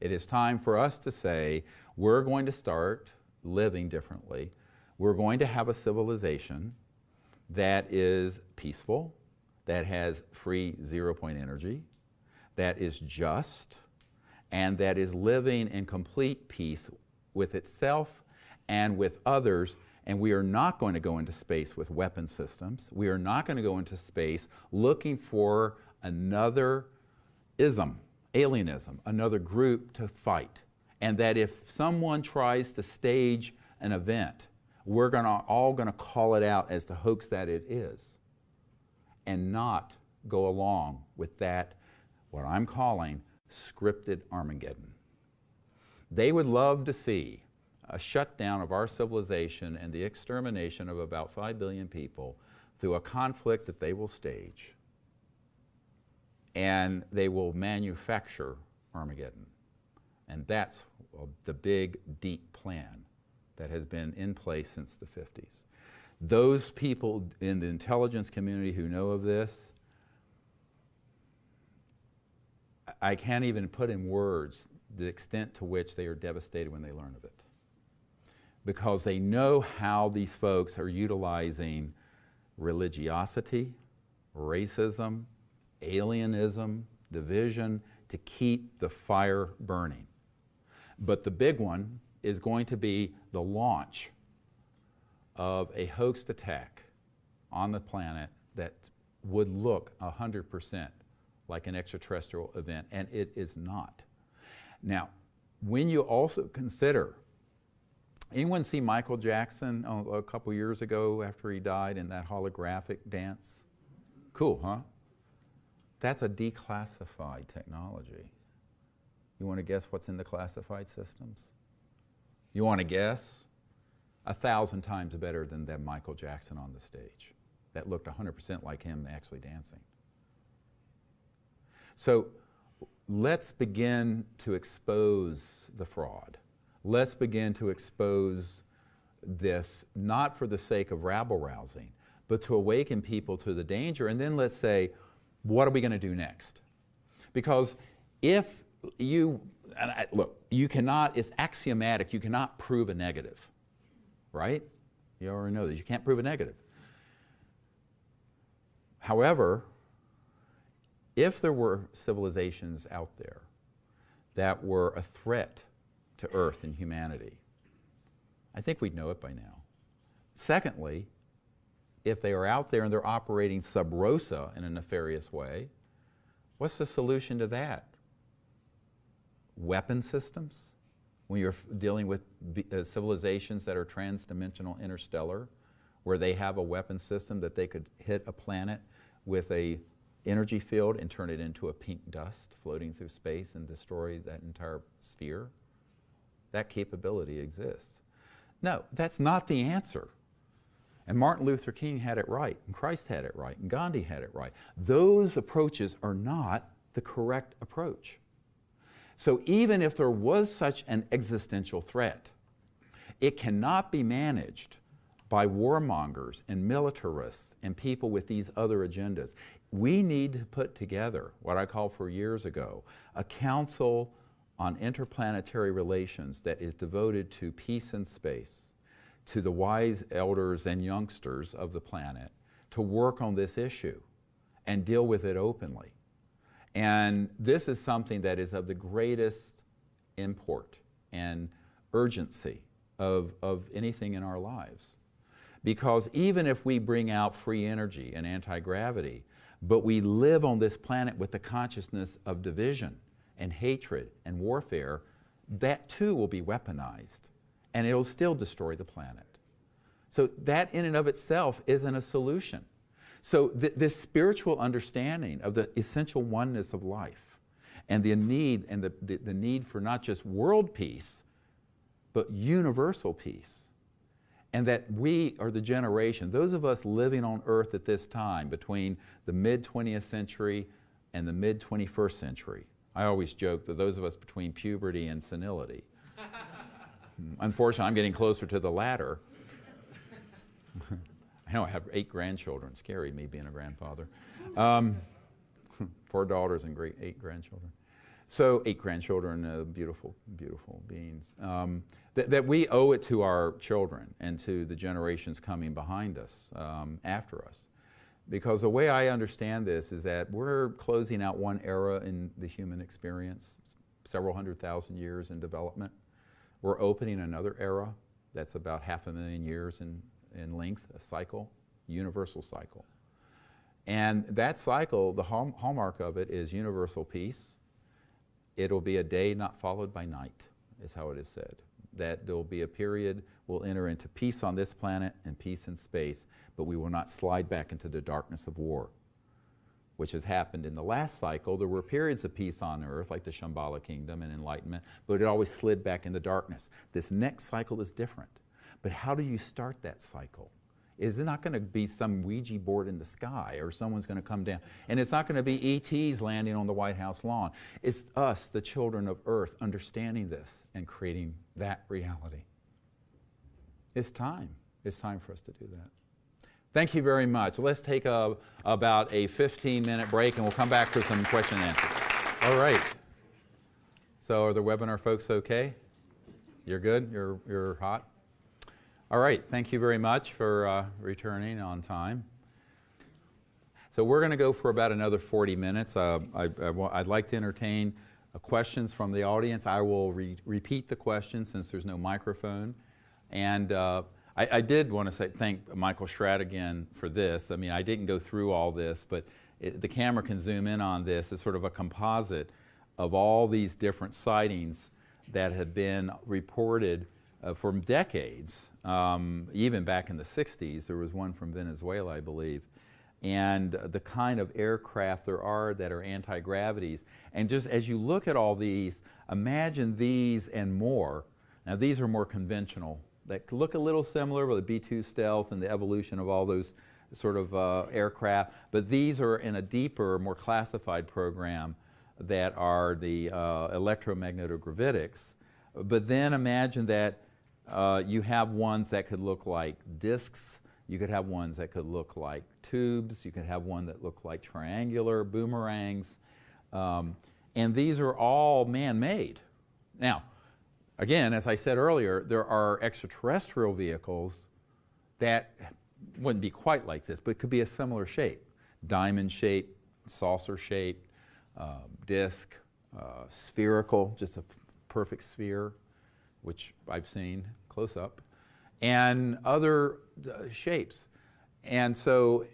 It is time for us to say, we're going to start living differently. We're going to have a civilization that is peaceful, that has free zero-point energy, that is just, and that is living in complete peace with itself and with others. And we are not going to go into space with weapon systems. We are not going to go into space looking for another ism, alienism, another group to fight. And that if someone tries to stage an event, we're all going to call it out as the hoax that it is, and not go along with that, what I'm calling scripted Armageddon. They would love to see a shutdown of our civilization and the extermination of about 5 billion people through a conflict that they will stage. And they will manufacture Armageddon. And that's the big, deep plan that has been in place since the 50s. Those people in the intelligence community who know of this, I can't even put in words the extent to which they are devastated when they learn of it. Because they know how these folks are utilizing religiosity, racism, alienism, division to keep the fire burning. But the big one is going to be the launch of a hoaxed attack on the planet that would look 100% like an extraterrestrial event, and it is not. Now, when you also consider, anyone see Michael Jackson a couple years ago after he died in that holographic dance? Cool, huh? That's a declassified technology. You want to guess what's in the classified systems? You want to guess? 1,000 times better than that Michael Jackson on the stage. That looked 100% like him actually dancing. So let's begin to expose the fraud. Let's begin to expose this, not for the sake of rabble-rousing, but to awaken people to the danger. And then let's say, what are we going to do next? Because if you, look, you cannot, it's axiomatic, you cannot prove a negative, right? You already know that you can't prove a negative. However, if there were civilizations out there that were a threat to Earth and humanity, I think we'd know it by now. Secondly, if they are out there and they're operating sub rosa in a nefarious way, what's the solution to that? Weapon systems? When you're dealing with civilizations that are trans-dimensional interstellar, where they have a weapon system that they could hit a planet with a energy field and turn it into a pink dust floating through space and destroy that entire sphere? That capability exists. No, that's not the answer. And Martin Luther King had it right, and Christ had it right, and Gandhi had it right. Those approaches are not the correct approach. So even if there was such an existential threat, it cannot be managed by warmongers and militarists and people with these other agendas. We need to put together what I called for years ago a council on interplanetary relations that is devoted to peace and space, to the wise elders and youngsters of the planet to work on this issue and deal with it openly. And this is something that is of the greatest import and urgency of anything in our lives. Because even if we bring out free energy and anti-gravity, but we live on this planet with the consciousness of division and hatred and warfare, that too will be weaponized. And it'll still destroy the planet. So that in and of itself isn't a solution. So this spiritual understanding of the essential oneness of life and the need for not just world peace, but universal peace. And that we are the generation, those of us living on Earth at this time between the mid-20th century and the mid-21st century. I always joke that those of us between puberty and senility. Unfortunately, I'm getting closer to the latter. I know I have 8 grandchildren. Scary, me being a grandfather. 4 daughters and 8 grandchildren. So 8 grandchildren, beautiful, beautiful beings. That we owe it to our children and to the generations coming behind us, after us. Because the way I understand this is that we're closing out one era in the human experience, several 100,000 years in development. We're opening another era that's about 500,000 years in length, a cycle, universal cycle. And that cycle, the hallmark of it is universal peace. It'll be a day not followed by night, is how it is said. That there'll be a period, we'll enter into peace on this planet and peace in space, but we will not slide back into the darkness of war, which has happened in the last cycle. There were periods of peace on Earth, like the Shambhala Kingdom and Enlightenment, but it always slid back into darkness. This next cycle is different. But how do you start that cycle? It's not going to be some Ouija board in the sky or someone's going to come down. And it's not going to be ETs landing on the White House lawn. It's us, the children of Earth, understanding this and creating that reality. It's time. It's time for us to do that. Thank you very much. Let's take about a 15-minute break and we'll come back for some question and answers. All right. So are the webinar folks okay? You're good? You're hot? All right, thank you very much for returning on time. So we're going to go for about another 40 minutes. I'd like to entertain questions from the audience. I will repeat the question since there's no microphone. And I did want to thank Michael Schratt again for this. I mean, I didn't go through all this, but the camera can zoom in on this. It's sort of a composite of all these different sightings that have been reported for decades. Even back in the 60s, there was one from Venezuela, I believe. And the kind of aircraft there are that are anti-gravities. And just as you look at all these, imagine these and more. Now these are more conventional, that look a little similar with the B-2 stealth and the evolution of all those sort of aircraft. But these are in a deeper, more classified program that are the electromagnetogravitics. But then imagine that you have ones that could look like discs, you could have ones that could look like tubes, you could have one that look like triangular boomerangs, and these are all man-made. Now, again, as I said earlier, there are extraterrestrial vehicles that wouldn't be quite like this, but could be a similar shape. Diamond shape, saucer shape, disc, spherical, just a perfect sphere, which I've seen close up, and other shapes. And so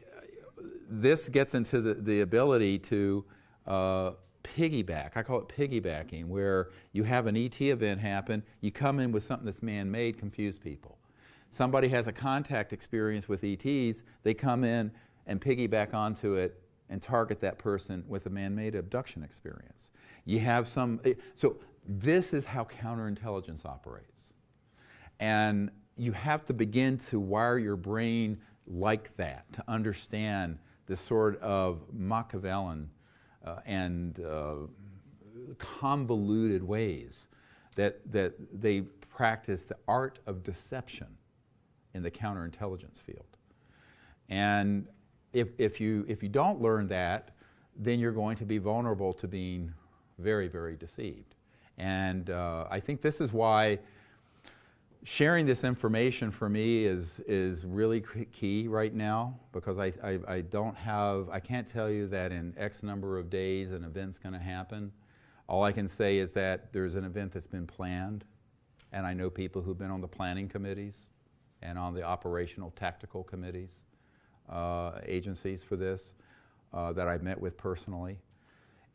this gets into the ability to piggyback. I call it piggybacking, where you have an ET event happen, you come in with something that's man-made, confuse people. Somebody has a contact experience with ETs, they come in and piggyback onto it and target that person with a man-made abduction experience. You have some, so this is how counterintelligence operates. And you have to begin to wire your brain like that to understand the sort of Machiavellian and convoluted ways that they practice the art of deception in the counterintelligence field. And if you don't learn that, then you're going to be vulnerable to being very, very deceived. And I think this is why sharing this information for me is really key right now, because I can't tell you that in X number of days an event's going to happen. All I can say is that there's an event that's been planned, and I know people who've been on the planning committees and on the operational tactical committees, agencies for this, that I've met with personally.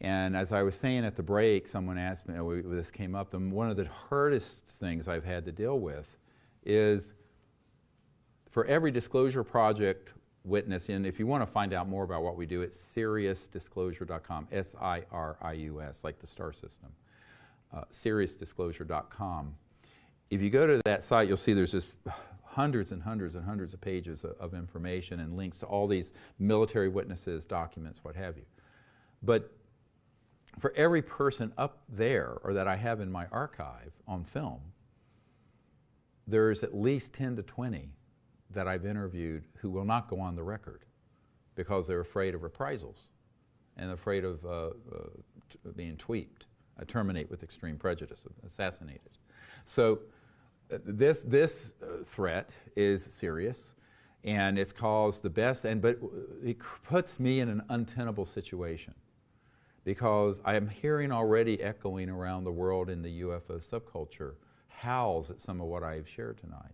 And as I was saying at the break, someone asked me, this came up, one of the hardest things I've had to deal with is for every disclosure project witness, and if you want to find out more about what we do, it's SiriusDisclosure.com, S-I-R-I-U-S, like the star system, SiriusDisclosure.com. If you go to that site, you'll see there's just hundreds and hundreds and hundreds of pages of information and links to all these military witnesses, documents, what have you. But for every person up there, or that I have in my archive on film, there's at least 10 to 20 that I've interviewed who will not go on the record because they're afraid of reprisals and afraid of being tweaked terminate with extreme prejudice, assassinated. So this threat is serious, and it's caused the best, but it puts me in an untenable situation, because I am hearing already echoing around the world in the UFO subculture howls at some of what I've shared tonight.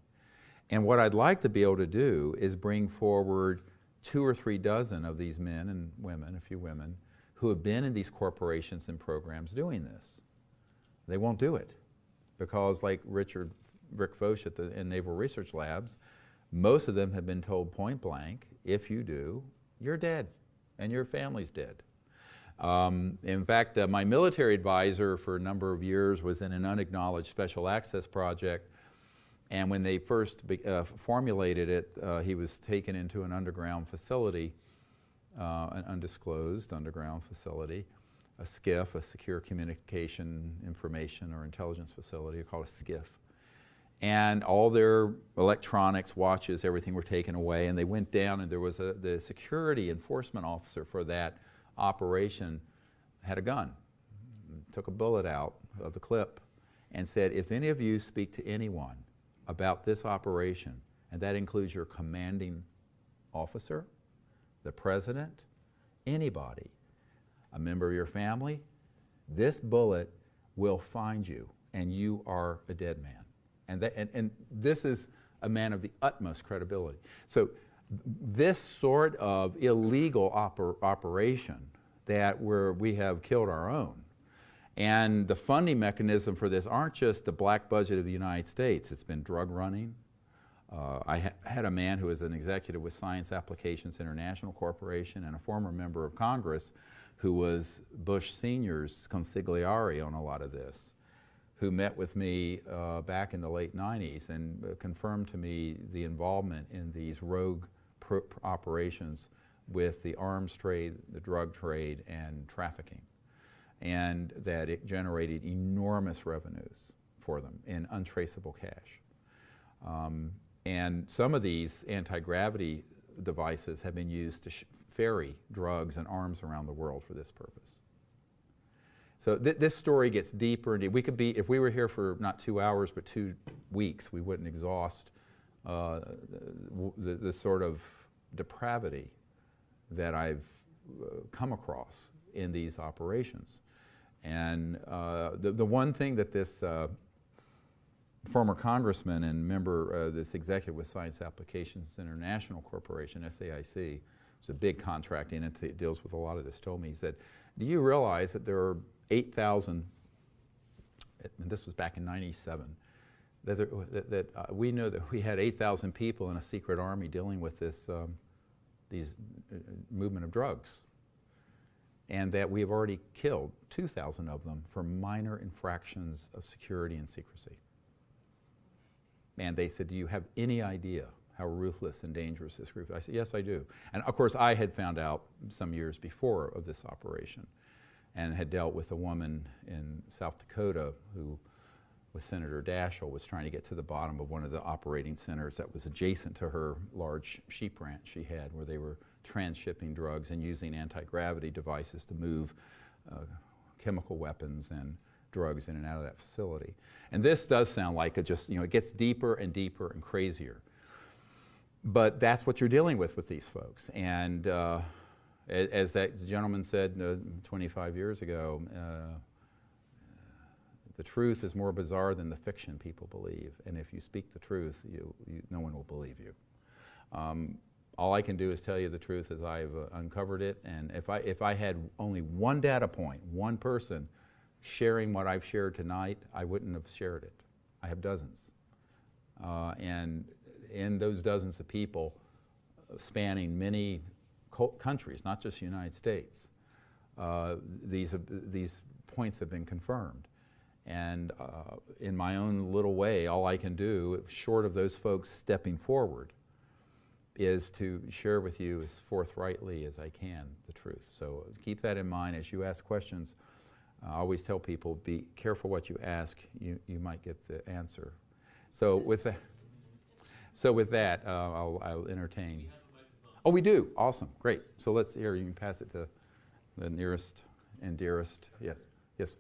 And what I'd like to be able to do is bring forward 2 or 3 dozen of these men and women, a few women, who have been in these corporations and programs doing this. They won't do it, because like Rick Foch in Naval Research Labs, most of them have been told point blank, if you do, you're dead, and your family's dead. In fact, my military advisor for a number of years was in an unacknowledged special access project, and when they first formulated it, he was taken into an underground facility, an undisclosed underground facility, a SCIF, a Secure Communication Information or Intelligence Facility, called a SCIF. And all their electronics, watches, everything were taken away, and they went down, and there was the security enforcement officer for that operation had a gun, took a bullet out of the clip, and said, if any of you speak to anyone about this operation, and that includes your commanding officer, the president, anybody, a member of your family, this bullet will find you, and you are a dead man. And this is a man of the utmost credibility. So this sort of illegal operation that we have killed our own, and the funding mechanism for this aren't just the black budget of the United States. It's been drug running. I had a man who was an executive with Science Applications International Corporation and a former member of Congress who was Bush Sr.'s consigliere on a lot of this, who met with me back in the late 90s and confirmed to me the involvement in these rogue operations with the arms trade, the drug trade, and trafficking, and that it generated enormous revenues for them in untraceable cash. And some of these anti-gravity devices have been used to ferry drugs and arms around the world for this purpose. So this story gets deeper and deeper. We could be, if we were here for not 2 hours but 2 weeks, we wouldn't exhaust the sort of depravity that I've come across in these operations. And the one thing that this former congressman and member, this executive with Science Applications International Corporation, SAIC, it's a big contracting entity that deals with a lot of this, told me, he said, do you realize that there are 8,000, and this was back in '97, we know that we had 8,000 people in a secret army dealing with this movement of drugs, and that we have already killed 2,000 of them for minor infractions of security and secrecy. And they said, do you have any idea how ruthless and dangerous this group is? I said, yes, I do. And of course, I had found out some years before of this operation and had dealt with a woman in South Dakota who, with Senator Daschle, was trying to get to the bottom of one of the operating centers that was adjacent to her large sheep ranch she had, where they were transshipping drugs and using anti-gravity devices to move chemical weapons and drugs in and out of that facility. And this does sound like it gets deeper and deeper and crazier. But that's what you're dealing with these folks. And as that gentleman said 25 years ago, the truth is more bizarre than the fiction people believe. And if you speak the truth, no one will believe you. All I can do is tell you the truth as I've uncovered it. And if I had only one data point, one person sharing what I've shared tonight, I wouldn't have shared it. I have dozens. And in those dozens of people spanning many countries, not just the United States, these points have been confirmed. And in my own little way, all I can do, short of those folks stepping forward, is to share with you as forthrightly as I can the truth. So keep that in mind as you ask questions. I always tell people, be careful what you ask, you might get the answer. So with that, I'll entertain. Oh, we do? Awesome, great. So let's hear, you can pass it to the nearest and dearest. Yes, yes.